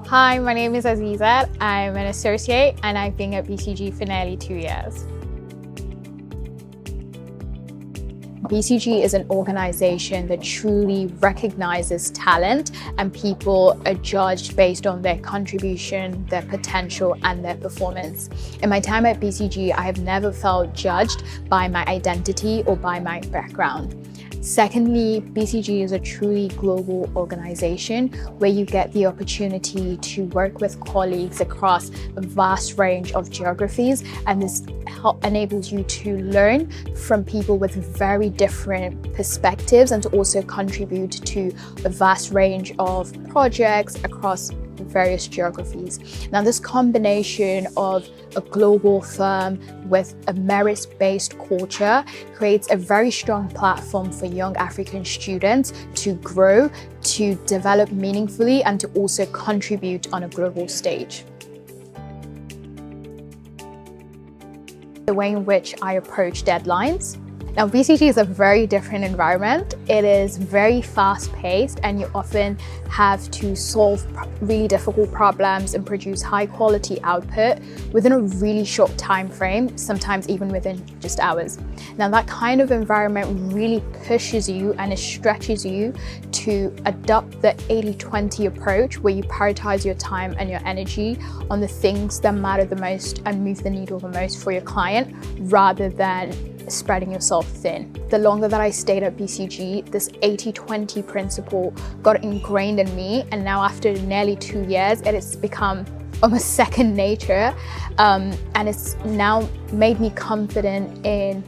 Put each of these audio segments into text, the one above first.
Hi, my name is Azeezat. I'm an associate and I've been at BCG for nearly 2 years. BCG is an organization that truly recognizes talent, and people are judged based on their contribution, their potential, and their performance. In my time at BCG, I have never felt judged by my identity or by my background. Secondly, BCG is a truly global organization where you get the opportunity to work with colleagues across a vast range of geographies, and this enables you to learn from people with very different perspectives and to also contribute to a vast range of projects across various geographies. Now, this combination of a global firm with a merit-based culture creates a very strong platform for young African students to grow, to develop meaningfully, and to also contribute on a global stage. The way in which I approach deadlines. Now, BCG is a very different environment. It is very fast-paced, and you often have to solve really difficult problems and produce high-quality output within a really short time frame, sometimes even within just hours. Now, that kind of environment really pushes you and it stretches you to adopt the 80-20 approach, where you prioritize your time and your energy on the things that matter the most and move the needle the most for your client, rather than spreading yourself thin. The longer that I stayed at BCG, this 80-20 principle got ingrained in me, and now after nearly 2 years, it has become almost second nature, and it's now made me confident in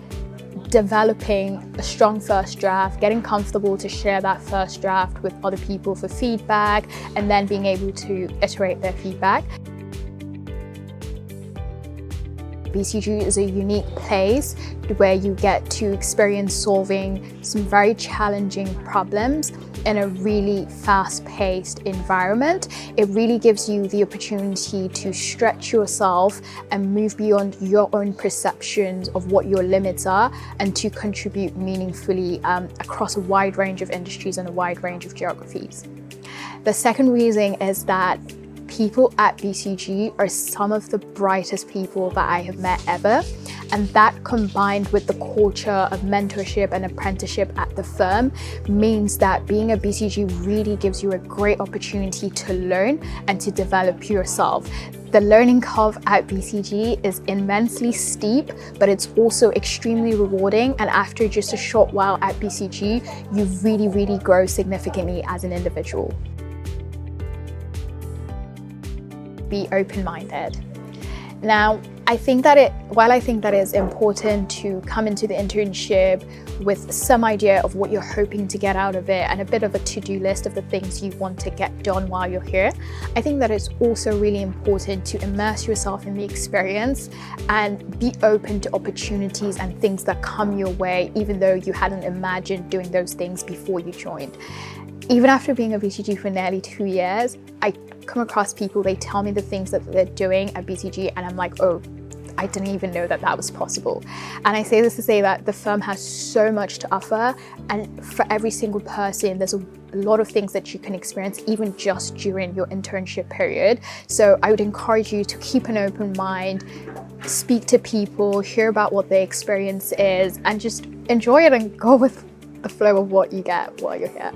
developing a strong first draft, getting comfortable to share that first draft with other people for feedback, and then being able to iterate their feedback. BCG is a unique place where you get to experience solving some very challenging problems in a really fast-paced environment. It really gives you the opportunity to stretch yourself and move beyond your own perceptions of what your limits are, and to contribute meaningfully across a wide range of industries and a wide range of geographies. The second reason is that people at BCG are some of the brightest people that I have met ever, and that, combined with the culture of mentorship and apprenticeship at the firm, means that being at BCG really gives you a great opportunity to learn and to develop yourself. The learning curve at BCG is immensely steep, but it's also extremely rewarding, and after just a short while at BCG, you really grow significantly as an individual. Be open-minded. Now, while I think that it's important to come into the internship with some idea of what you're hoping to get out of it and a bit of a to-do list of the things you want to get done while you're here, I think that it's also really important to immerse yourself in the experience and be open to opportunities and things that come your way, even though you hadn't imagined doing those things before you joined. Even after being at BCG for nearly 2 years, I come across people, they tell me the things that they're doing at BCG, and I'm like, oh, I didn't even know that that was possible. And I say this to say that the firm has so much to offer, and for every single person, there's a lot of things that you can experience even just during your internship period. So I would encourage you to keep an open mind, speak to people, hear about what their experience is, and just enjoy it and go with the flow of what you get while you're here.